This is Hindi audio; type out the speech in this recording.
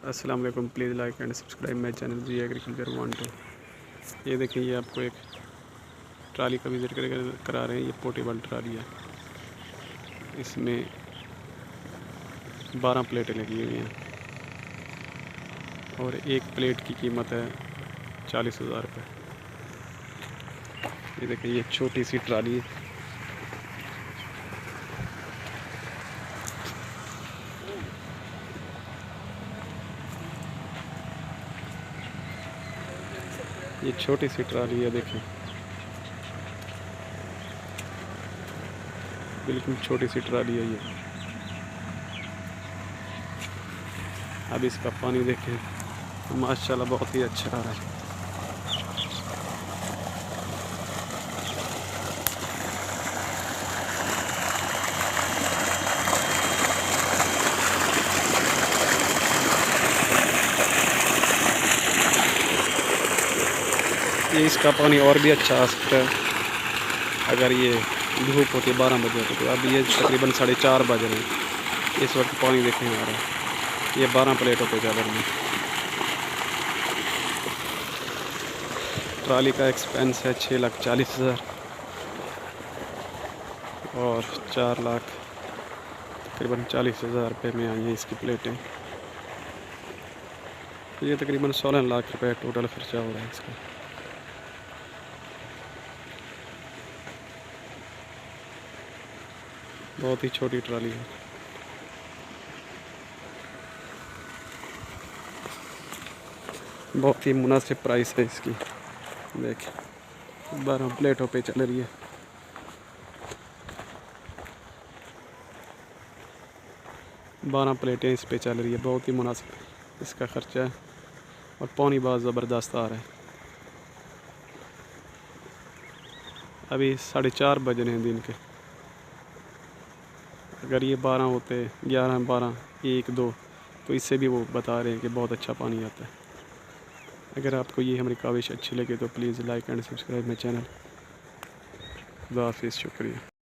अस्सलाम वालेकुम। Please like and subscribe my channel G agriculture 1-2। ये देखिए, ये आपको एक ट्राली का विज़िट करा रहे हैं। ये पोर्टेबल ट्राली है, इसमें 12 प्लेटें लगी हुई हैं और एक प्लेट की कीमत है 40,000 रुपये। ये देखिए, ये छोटी सी ट्राली है। ये छोटी सी ट्राली है, देखिए बिल्कुल छोटी सी ट्राली है ये। अब इसका पानी देखें, माशाल्लाह बहुत ही अच्छा आ रहा है। ये इसका पानी और भी अच्छा आ सकता है अगर ये धूप होती है 12 बजे तो अभी ये तकरीबन 4:30 बज रहे हैं। इस वक्त पानी देखने आ रहा है। ये 12 प्लेटों पे जा रही है। ट्राली का एक्सपेंस है 6,40,000 और 4,00,000 तकरीबन 40,000 रुपये में आई है इसकी प्लेटें। ये तकरीबन 16 लाख रुपये टोटल खर्चा हो रहा है इसका। बहुत ही छोटी ट्राली है। बहुत ही मुनासिब प्राइस है इसकी। देखिए 12 प्लेटों पे चल रही है। बारह प्लेटें इस पे चल रही है। बहुत ही मुनासिब इसका ख़र्चा है और पानी बहुत ज़बरदस्त आ रहा है। अभी 4:30 बज रहे हैं दिन के। अगर ये 12 होते 11, 12, 1, 2 तो इससे भी वो बता रहे हैं कि बहुत अच्छा पानी आता है। अगर आपको ये हमारी काविश अच्छी लगे तो please like and subscribe my channel. खुदा हाफिज़, शुक्रिया।